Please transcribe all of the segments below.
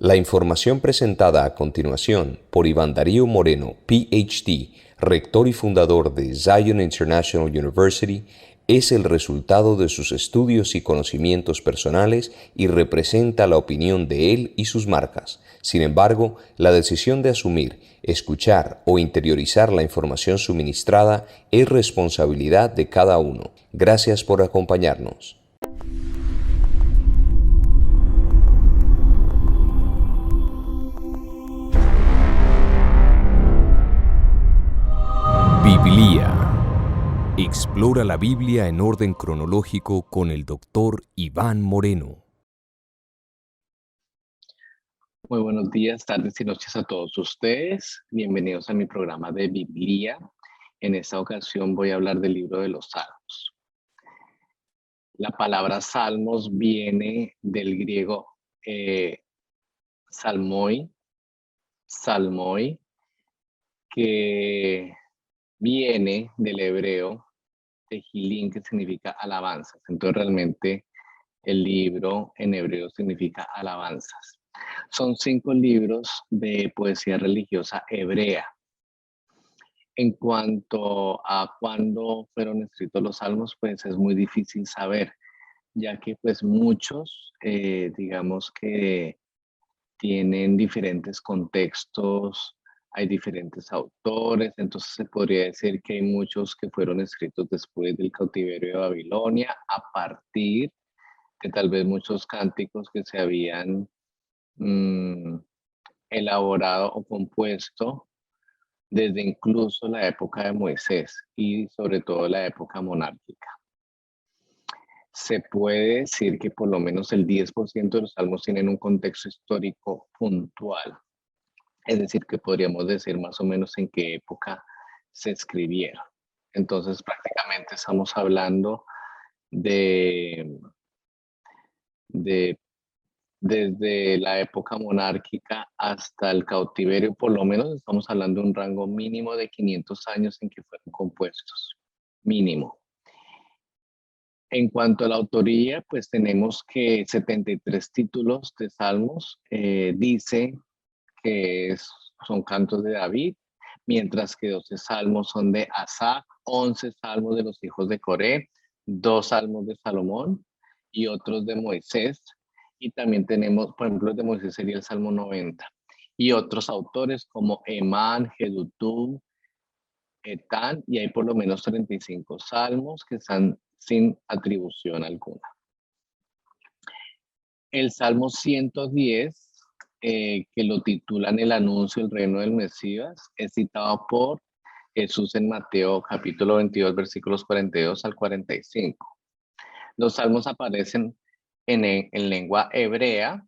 La información presentada a continuación por Iván Darío Moreno, PhD, rector y fundador de Zion International University, es el resultado de sus estudios y conocimientos personales y representa la opinión de él y sus marcas. Sin embargo, la decisión de asumir, escuchar o interiorizar la información suministrada es responsabilidad de cada uno. Gracias por acompañarnos. Biblia. Explora la Biblia en orden cronológico con el doctor Iván Moreno. Muy buenos días, tardes y noches a todos ustedes. Bienvenidos a mi programa de Biblia. En esta ocasión voy a hablar del libro de los Salmos. La palabra Salmos viene del griego salmoi, que viene del hebreo tejilín, que significa alabanzas. Entonces realmente el libro en hebreo significa alabanzas. Son 5 libros de poesía religiosa hebrea. En cuanto a cuándo fueron escritos los salmos, pues es muy difícil saber, ya que pues muchos, digamos que tienen diferentes contextos, hay diferentes autores, entonces se podría decir que hay muchos que fueron escritos después del cautiverio de Babilonia, a partir de tal vez muchos cánticos que se habían elaborado o compuesto desde incluso la época de Moisés y sobre todo la época monárquica. Se puede decir que por lo menos el 10% de los salmos tienen un contexto histórico puntual, es decir, que podríamos decir más o menos en qué época se escribieron. Entonces prácticamente estamos hablando de desde la época monárquica hasta el cautiverio, por lo menos estamos hablando de un rango mínimo de 500 años en que fueron compuestos, mínimo. En cuanto a la autoría, pues tenemos que 73 títulos de salmos, dice que son cantos de David, mientras que 12 salmos son de Asaf, 11 salmos de los hijos de Coré, 2 salmos de Salomón y otros de Moisés. Y también tenemos, por ejemplo, el de Moisés sería el Salmo 90. Y otros autores como Emán, Jedutún, Etán, y hay por lo menos 35 salmos que están sin atribución alguna. El Salmo 110, que lo titulan El anuncio del reino del Mesías, es citado por Jesús en Mateo capítulo 22, versículos 42 al 45. Los salmos aparecen en lengua hebrea,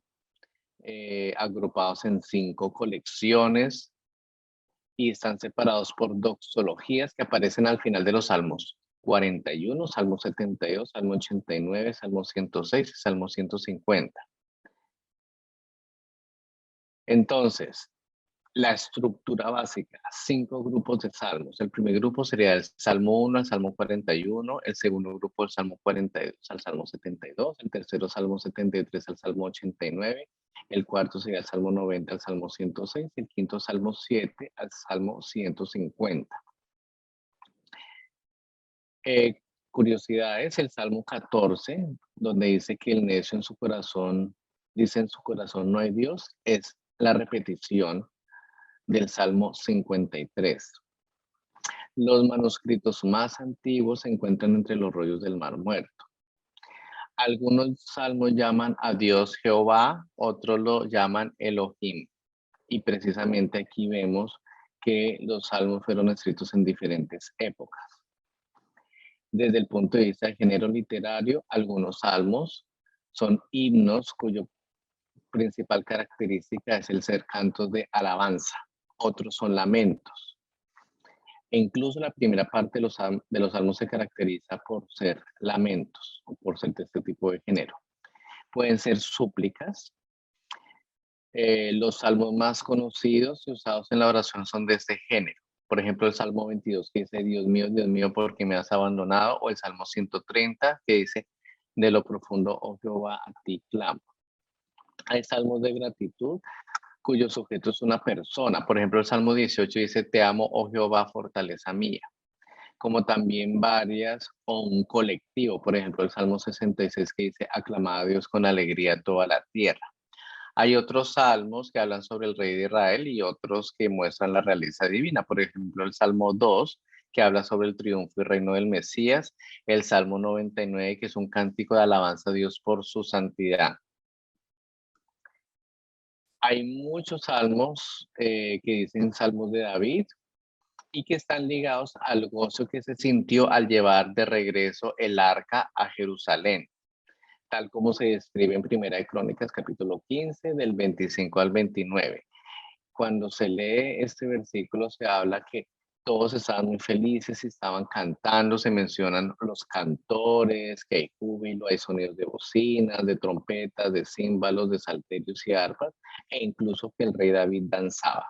agrupados en 5 colecciones y están separados por doxologías que aparecen al final de los salmos. 41, Salmo 72, Salmo 89, Salmo 106 y Salmo 150. Entonces, la estructura básica, 5 grupos de salmos. El primer grupo sería el Salmo 1 al Salmo 41, el segundo grupo el Salmo 42 al Salmo 72, el tercero Salmo 73 al Salmo 89, el cuarto sería el Salmo 90 al Salmo 106, el quinto Salmo 7 al Salmo 150. Curiosidades, el Salmo 14, donde dice que el necio en su corazón, dice en su corazón no hay Dios, es la repetición del Salmo 53. Los manuscritos más antiguos se encuentran entre los rollos del Mar Muerto. Algunos salmos llaman a Dios Jehová, otros lo llaman Elohim. Y precisamente aquí vemos que los salmos fueron escritos en diferentes épocas. Desde el punto de vista del género literario, algunos salmos son himnos cuyo principal característica es el ser cantos de alabanza. Otros son lamentos. E incluso la primera parte de los salmos se caracteriza por ser lamentos o por ser de este tipo de género. Pueden ser súplicas. Los salmos más conocidos y usados en la oración son de este género. Por ejemplo, el Salmo 22 que dice, Dios mío, ¿por qué me has abandonado? O el Salmo 130 que dice, de lo profundo, oh Jehová, a ti clamo. Hay salmos de gratitud cuyo sujeto es una persona. Por ejemplo, el Salmo 18 dice, te amo, oh Jehová, fortaleza mía. Como también varias o un colectivo. Por ejemplo, el Salmo 66 que dice, aclamad a Dios con alegría toda la tierra. Hay otros salmos que hablan sobre el rey de Israel y otros que muestran la realeza divina. Por ejemplo, el Salmo 2, que habla sobre el triunfo y reino del Mesías. El Salmo 99, que es un cántico de alabanza a Dios por su santidad. Hay muchos salmos que dicen salmos de David y que están ligados al gozo que se sintió al llevar de regreso el arca a Jerusalén, tal como se describe en Primera de Crónicas, capítulo 15, del 25 al 29. Cuando se lee este versículo se habla que todos estaban muy felices y estaban cantando, se mencionan los cantores, que hay júbilo, hay sonidos de bocinas, de trompetas, de címbalos, de salterios y arpas, e incluso que el rey David danzaba.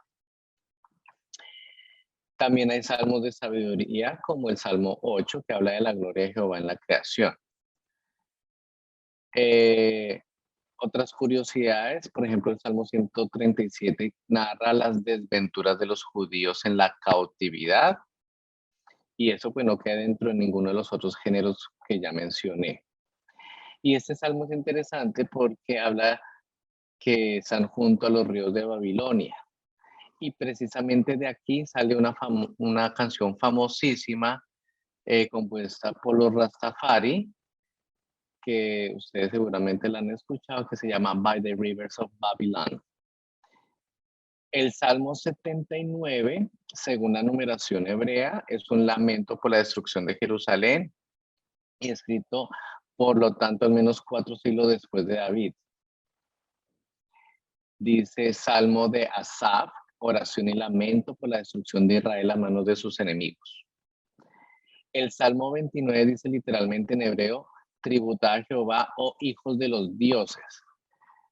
También hay salmos de sabiduría, como el Salmo 8, que habla de la gloria de Jehová en la creación. Otras curiosidades, por ejemplo, el Salmo 137 narra las desventuras de los judíos en la cautividad, y eso pues no queda dentro de ninguno de los otros géneros que ya mencioné. Y este salmo es interesante porque habla que están junto a los ríos de Babilonia. Y precisamente de aquí sale una canción famosísima compuesta por los Rastafari, que ustedes seguramente la han escuchado, que se llama By the Rivers of Babylon. El Salmo 79, según la numeración hebrea, es un lamento por la destrucción de Jerusalén y escrito, por lo tanto, al menos 4 siglos después de David. Dice Salmo de Asaf, oración y lamento por la destrucción de Israel a manos de sus enemigos. El Salmo 29 dice literalmente en hebreo, tributad a Jehová, oh hijos de los dioses,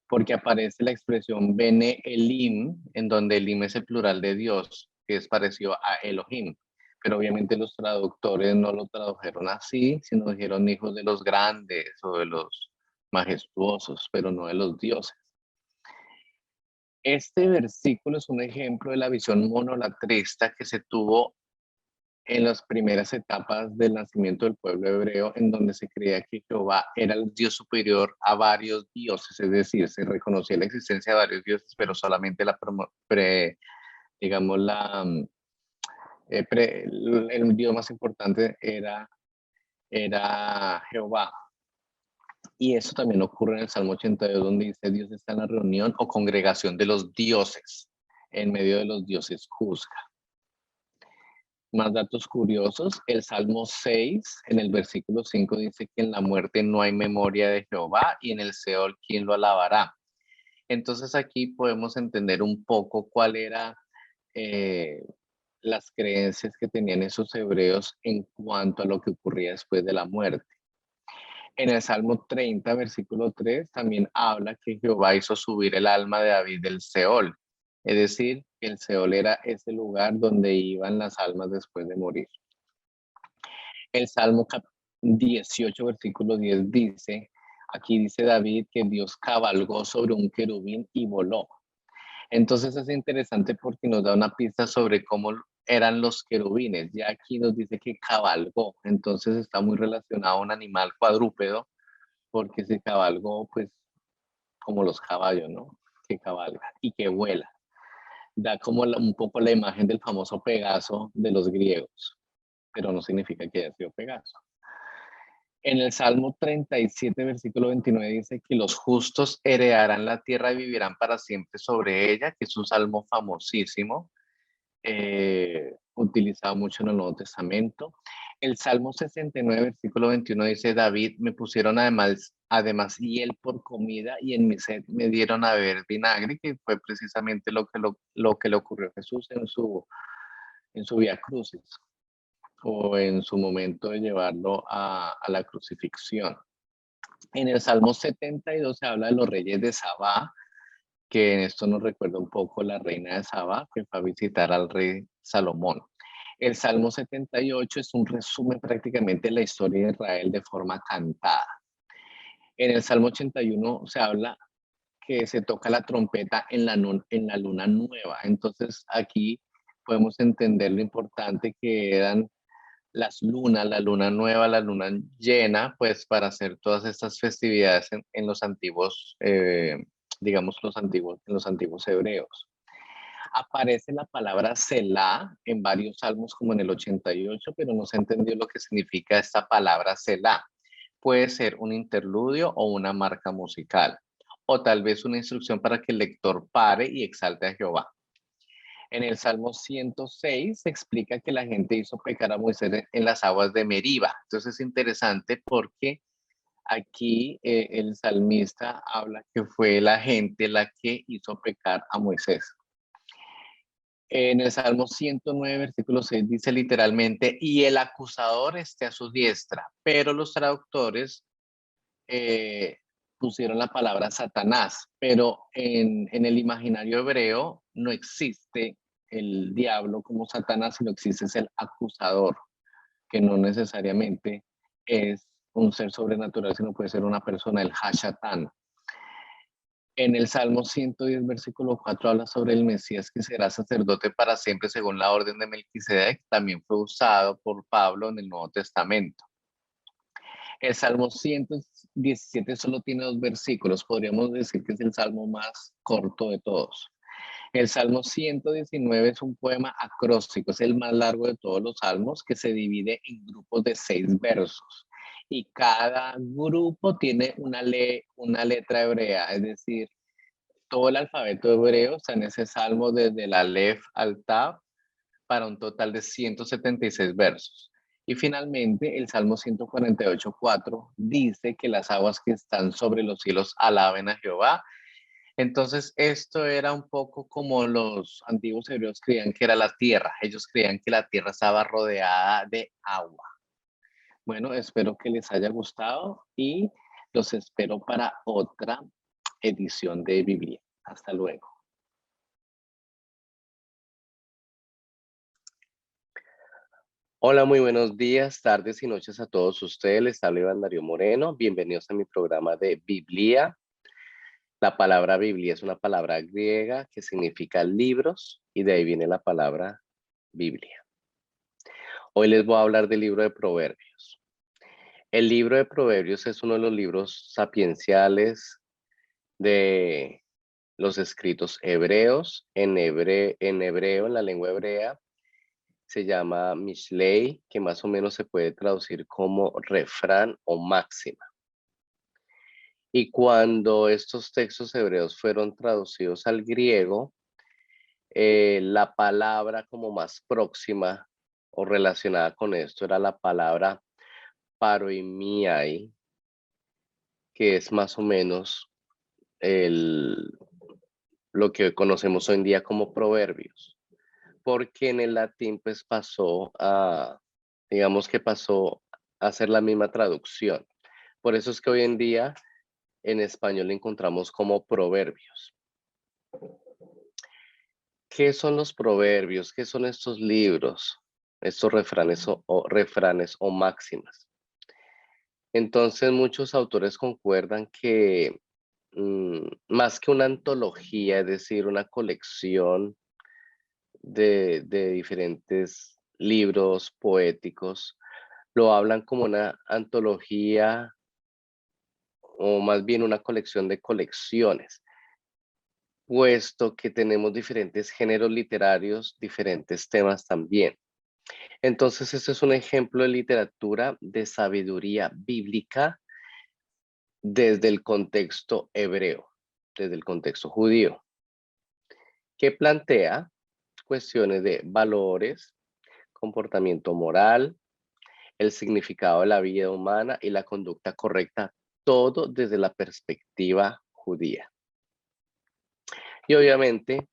porque aparece la expresión Bene Elim, en donde Elim es el plural de Dios, que es parecido a Elohim. Pero obviamente los traductores no lo tradujeron así, sino dijeron hijos de los grandes o de los majestuosos, pero no de los dioses. Este versículo es un ejemplo de la visión monolatrista que se tuvo en las primeras etapas del nacimiento del pueblo hebreo, en donde se creía que Jehová era el Dios superior a varios dioses, es decir, se reconocía la existencia de varios dioses, pero solamente digamos, el Dios más importante era Jehová. Y eso también ocurre en el Salmo 82, donde dice, Dios está en la reunión o congregación de los dioses, en medio de los dioses juzga. Más datos curiosos, el Salmo 6, en el versículo 5, dice que en la muerte no hay memoria de Jehová y en el Seol, ¿quién lo alabará? Entonces aquí podemos entender un poco cuál era las creencias que tenían esos hebreos en cuanto a lo que ocurría después de la muerte. En el Salmo 30, versículo 3, también habla que Jehová hizo subir el alma de David del Seol. Es decir, que el Seol era ese lugar donde iban las almas después de morir. El Salmo 18, versículo 10 dice, aquí dice David que Dios cabalgó sobre un querubín y voló. Entonces es interesante porque nos da una pista sobre cómo eran los querubines. Ya aquí nos dice que cabalgó, entonces está muy relacionado a un animal cuadrúpedo, porque se cabalgó, pues, como los caballos, ¿no? Que cabalgan y que vuela. Da como un poco la imagen del famoso Pegaso de los griegos, pero no significa que haya sido Pegaso. En el Salmo 37, versículo 29 dice que los justos heredarán la tierra y vivirán para siempre sobre ella, que es un salmo famosísimo, utilizado mucho en el Nuevo Testamento. El Salmo 69, versículo 21 dice, David, me pusieron además hiel por comida y en mi sed me dieron a beber vinagre, que fue precisamente lo que le ocurrió a Jesús en su Vía Crucis o en su momento de llevarlo a la crucifixión. En el Salmo 72 se habla de los reyes de Sabá, que en esto nos recuerda un poco la reina de Sabá, que fue a visitar al rey Salomón. El Salmo 78 es un resumen prácticamente de la historia de Israel de forma cantada. En el Salmo 81 se habla que se toca la trompeta en en la luna nueva. Entonces aquí podemos entender lo importante que eran las lunas, la luna nueva, la luna llena, pues para hacer todas estas festividades en los antiguos, digamos, en los antiguos hebreos. Aparece la palabra Selah en varios salmos, como en el 88, pero no se entendió lo que significa esta palabra Selah. Puede ser un interludio o una marca musical, o tal vez una instrucción para que el lector pare y exalte a Jehová. En el Salmo 106 se explica que la gente hizo pecar a Moisés en las aguas de Meriba. Entonces es interesante porque aquí el salmista habla que fue la gente la que hizo pecar a Moisés. En el Salmo 109, versículo 6 dice literalmente, y el acusador esté a su diestra, pero los traductores eh, pusieron la palabra Satanás, pero en el imaginario hebreo no existe el diablo como Satanás, sino existe es el acusador, que no necesariamente es un ser sobrenatural, sino puede ser una persona, el Hashatán. En el Salmo 110, versículo 4, habla sobre el Mesías que será sacerdote para siempre según la orden de Melquisedec. También fue usado por Pablo en el Nuevo Testamento. El Salmo 117 solo tiene 2 versículos. Podríamos decir que es el salmo más corto de todos. El Salmo 119 es un poema acróstico, es el más largo de todos los salmos, que se divide en grupos de 6 versos. Y cada grupo tiene una letra hebrea, es decir, todo el alfabeto hebreo está en ese salmo desde el Aleph al Tav para un total de 176 versos. Y finalmente el Salmo 148.4 dice que las aguas que están sobre los cielos alaben a Jehová. Entonces esto era un poco como los antiguos hebreos creían que era la tierra. Ellos creían que la tierra estaba rodeada de agua. Bueno, espero que les haya gustado y los espero para otra edición de Biblia. Hasta luego. Hola, muy buenos días, tardes y noches a todos ustedes. Les habla Iván Darío Moreno. Bienvenidos a mi programa de Biblia. La palabra Biblia es una palabra griega que significa libros y de ahí viene la palabra Biblia. Hoy les voy a hablar del libro de Proverbios. El libro de Proverbios es uno de los libros sapienciales de los escritos hebreos. En hebreo, en la lengua hebrea, se llama Mishlei, que más o menos se puede traducir como refrán o máxima. Y cuando estos textos hebreos fueron traducidos al griego, la palabra como más próxima o relacionada con esto era la palabra paroimiai, que es más o menos lo que conocemos hoy en día como proverbios. Porque en el latín pues digamos que pasó a ser la misma traducción. Por eso es que hoy en día en español encontramos como proverbios. ¿Qué son los proverbios? ¿Qué son estos libros? Estos refranes o máximas. Entonces muchos autores concuerdan que más que una antología, es decir, una colección de diferentes libros poéticos, lo hablan como una antología o más bien una colección de colecciones, puesto que tenemos diferentes géneros literarios, diferentes temas también. Entonces, este es un ejemplo de literatura de sabiduría bíblica desde el contexto hebreo, desde el contexto judío, que plantea cuestiones de valores, comportamiento moral, el significado de la vida humana y la conducta correcta, todo desde la perspectiva judía. Y obviamente,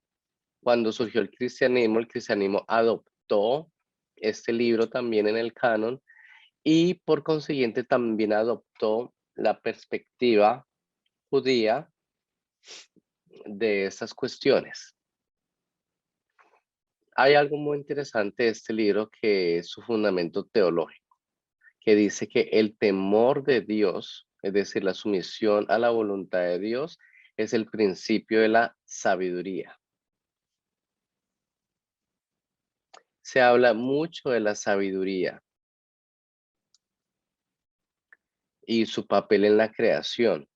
cuando surgió el cristianismo adoptó este libro también en el canon y por consiguiente también adoptó la perspectiva judía de estas cuestiones. Hay algo muy interesante de este libro que es su fundamento teológico, que dice que el temor de Dios, es decir, la sumisión a la voluntad de Dios, es el principio de la sabiduría. Se habla mucho de la sabiduría y su papel en la creación.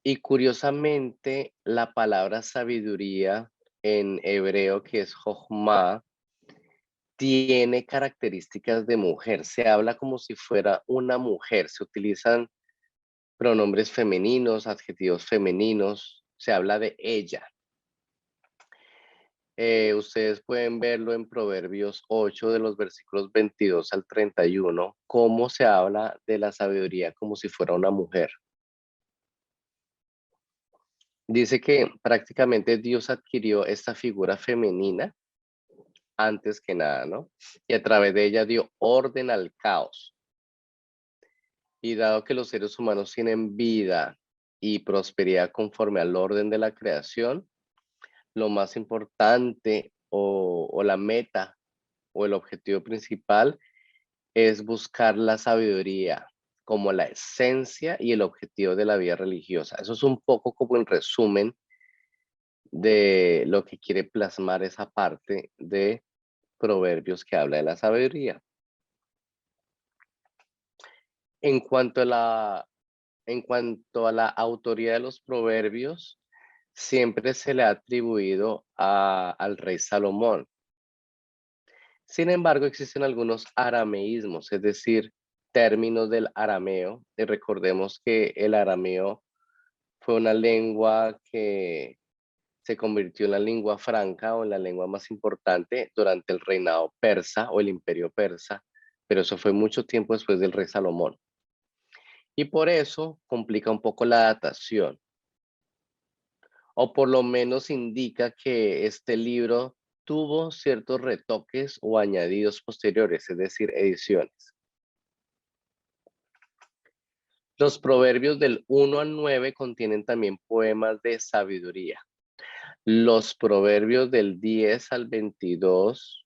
Y curiosamente, la palabra sabiduría en hebreo, que es jochma, tiene características de mujer. Se habla como si fuera una mujer. Se utilizan pronombres femeninos, adjetivos femeninos. Se habla de ella. Ustedes pueden verlo en Proverbios 8, de los versículos 22 al 31, cómo se habla de la sabiduría como si fuera una mujer. Dice que prácticamente Dios adquirió esta figura femenina antes que nada, ¿no? Y a través de ella dio orden al caos. Y dado que los seres humanos tienen vida y prosperidad conforme al orden de la creación, lo más importante o la meta o el objetivo principal es buscar la sabiduría como la esencia y el objetivo de la vida religiosa. Eso es un poco como el resumen de lo que quiere plasmar esa parte de Proverbios que habla de la sabiduría. En cuanto a la autoría de los proverbios, siempre se le ha atribuido al rey Salomón. Sin embargo, existen algunos arameísmos, es decir, términos del arameo. Y recordemos que el arameo fue una lengua que se convirtió en la lengua franca o en la lengua más importante durante el reinado persa o el imperio persa, pero eso fue mucho tiempo después del rey Salomón. Y por eso complica un poco la datación, o por lo menos indica que este libro tuvo ciertos retoques o añadidos posteriores, es decir, ediciones. Los proverbios del 1 al 9 contienen también poemas de sabiduría. Los proverbios del 10 al 22,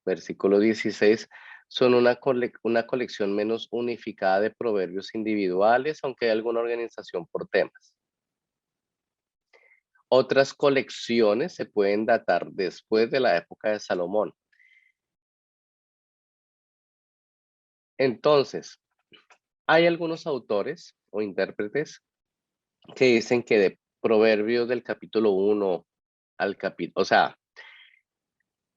versículo 16, son una colección menos unificada de proverbios individuales, aunque hay alguna organización por temas. Otras colecciones se pueden datar después de la época de Salomón. Entonces, hay algunos autores o intérpretes que dicen que de Proverbios del capítulo 1 al capítulo, o sea,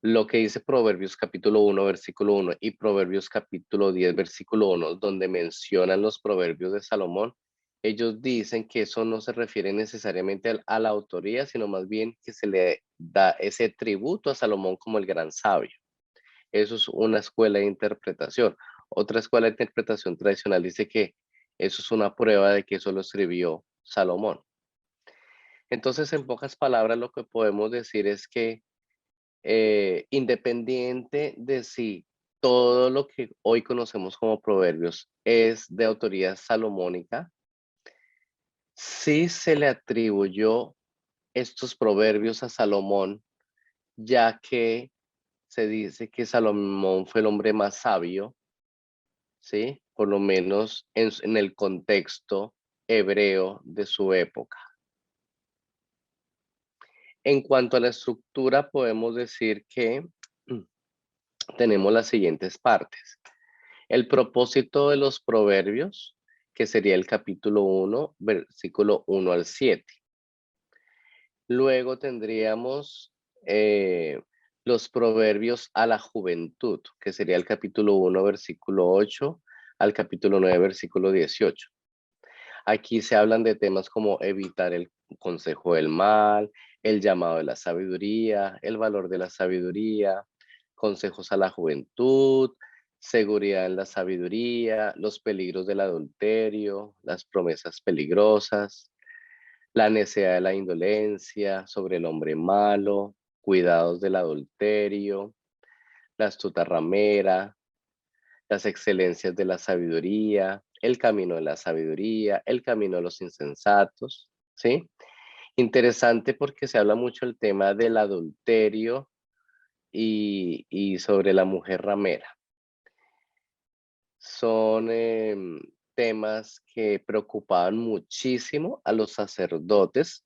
lo que dice Proverbios capítulo 1, versículo 1 y Proverbios capítulo 10, versículo 1, donde mencionan los proverbios de Salomón, ellos dicen que eso no se refiere necesariamente a la autoría, sino más bien que se le da ese tributo a Salomón como el gran sabio. Eso es una escuela de interpretación. Otra escuela de interpretación tradicional dice que eso es una prueba de que eso lo escribió Salomón. Entonces, en pocas palabras, lo que podemos decir es que independiente de si todo lo que hoy conocemos como proverbios es de autoría salomónica, sí se le atribuyó estos proverbios a Salomón, ya que se dice que Salomón fue el hombre más sabio, ¿sí? Por lo menos en el contexto hebreo de su época. En cuanto a la estructura, podemos decir que tenemos las siguientes partes. El propósito de los proverbios, que sería el capítulo 1, versículo 1 al 7. Luego tendríamos los proverbios a la juventud, que sería el capítulo 1, versículo 8 al capítulo 9, versículo 18. Aquí se hablan de temas como evitar el consejo del mal, el llamado de la sabiduría, el valor de la sabiduría, consejos a la juventud, seguridad en la sabiduría, los peligros del adulterio, las promesas peligrosas, la necedad de la indolencia, sobre el hombre malo, cuidados del adulterio, la astuta ramera, las excelencias de la sabiduría, el camino de la sabiduría, el camino de los insensatos, ¿sí? Interesante porque se habla mucho el tema del adulterio y sobre la mujer ramera. Son temas que preocupaban muchísimo a los sacerdotes,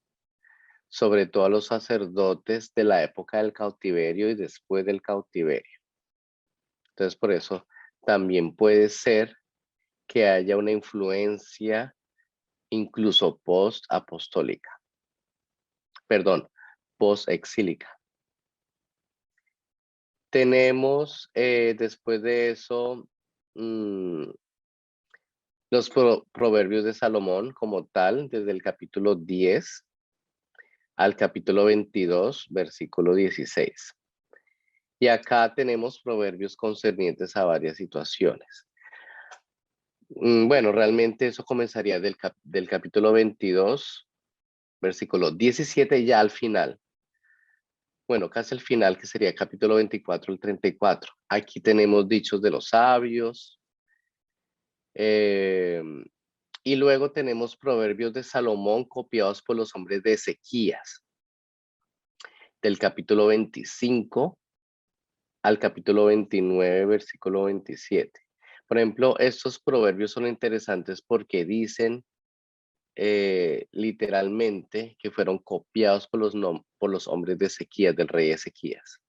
sobre todo a los sacerdotes de la época del cautiverio y después del cautiverio. Entonces, por eso también puede ser que haya una influencia incluso post-apostólica, perdón, post-exílica. Tenemos después de eso los proverbios de Salomón como tal, desde el capítulo 10 al capítulo 22, versículo 16. Y acá tenemos proverbios concernientes a varias situaciones. Bueno, realmente eso comenzaría del capítulo 22, versículo 17 ya al final. Bueno, casi al final, que sería capítulo 24 al 34. Aquí tenemos dichos de los sabios. Y luego tenemos proverbios de Salomón copiados por los hombres de Ezequías. Del capítulo 25 al capítulo 29, versículo 27. Por ejemplo, estos proverbios son interesantes porque dicen literalmente que fueron copiados por los hombres de Ezequías, del rey Ezequías.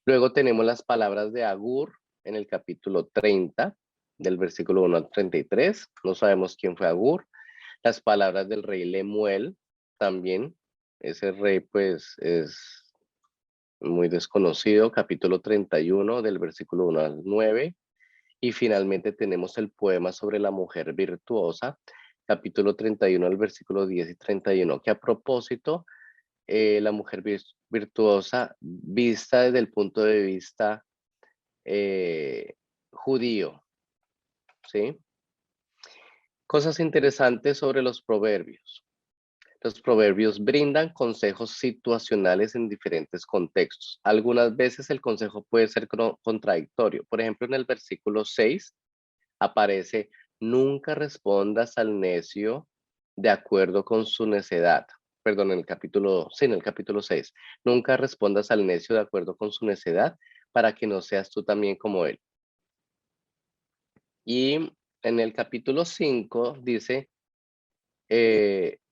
Luego tenemos las palabras de Agur en el capítulo 30, del versículo 1 al 33. No sabemos quién fue Agur. Las palabras del rey Lemuel también. Ese rey pues es muy desconocido. Capítulo 31 del versículo 1 al 9. Y finalmente tenemos el poema sobre la mujer virtuosa, capítulo 31 al versículo 10 y 31, que a propósito, la mujer virtuosa vista desde el punto de vista judío, ¿sí? Cosas interesantes sobre los proverbios. Los proverbios brindan consejos situacionales en diferentes contextos. Algunas veces el consejo puede ser contradictorio. Por ejemplo, en el versículo 6 aparece: nunca respondas al necio de acuerdo con su necedad. Perdón, en el capítulo 6. Nunca respondas al necio de acuerdo con su necedad, para que no seas tú también como él. Y en el capítulo 5 dice,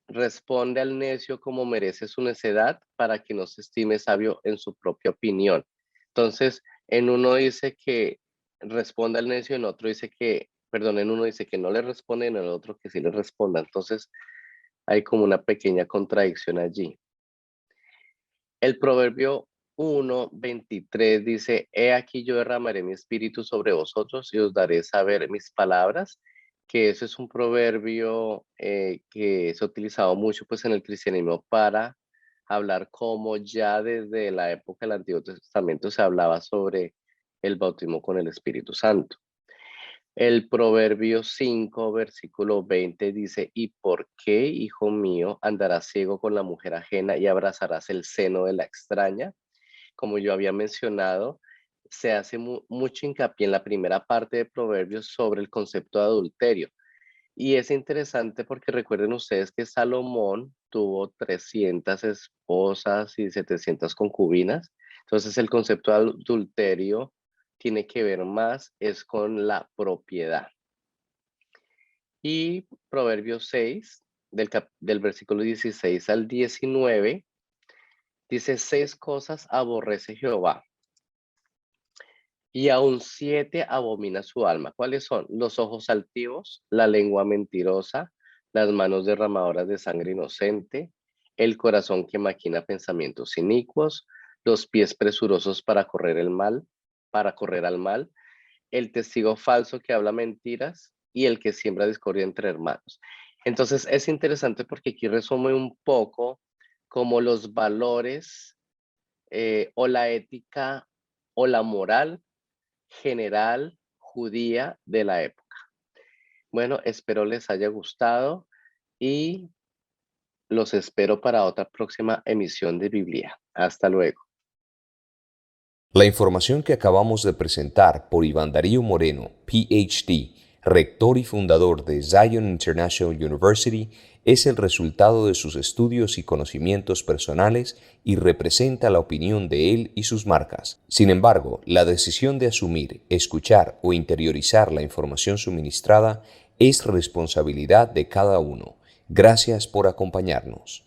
responde al necio como merece su necedad, para que no se estime sabio en su propia opinión. Entonces, en uno dice que responda al necio, en otro dice que, perdón, en uno dice que no le responde, en el otro que sí le responda. Entonces, hay como una pequeña contradicción allí. El proverbio 1:23 dice: he aquí yo derramaré mi espíritu sobre vosotros y os daré saber mis palabras, que ese es un proverbio que se ha utilizado mucho pues en el cristianismo para hablar como ya desde la época del Antiguo Testamento se hablaba sobre el bautismo con el Espíritu Santo. El proverbio 5, versículo 20 dice: ¿y por qué, hijo mío, andarás ciego con la mujer ajena y abrazarás el seno de la extraña? Como yo había mencionado, se hace mucho hincapié en la primera parte de Proverbios sobre el concepto de adulterio. Y es interesante porque recuerden ustedes que Salomón tuvo 300 esposas y 700 concubinas. Entonces el concepto de adulterio tiene que ver más es con la propiedad. Y Proverbios 6, del versículo 16 al 19, dice: 6 cosas aborrece Jehová, y aún 7 abomina su alma. ¿Cuáles son? Los ojos altivos, la lengua mentirosa, las manos derramadoras de sangre inocente, el corazón que maquina pensamientos inicuos, los pies presurosos para correr al mal, el testigo falso que habla mentiras y el que siembra discordia entre hermanos. Entonces es interesante porque aquí resume un poco como los valores o la ética o la moral general judía de la época. Bueno, espero les haya gustado y los espero para otra próxima emisión de Biblia. Hasta luego. La información que acabamos de presentar por Iván Darío Moreno, PhD, rector y fundador de Zion International University, es el resultado de sus estudios y conocimientos personales y representa la opinión de él y sus marcas. Sin embargo, la decisión de asumir, escuchar o interiorizar la información suministrada es responsabilidad de cada uno. Gracias por acompañarnos.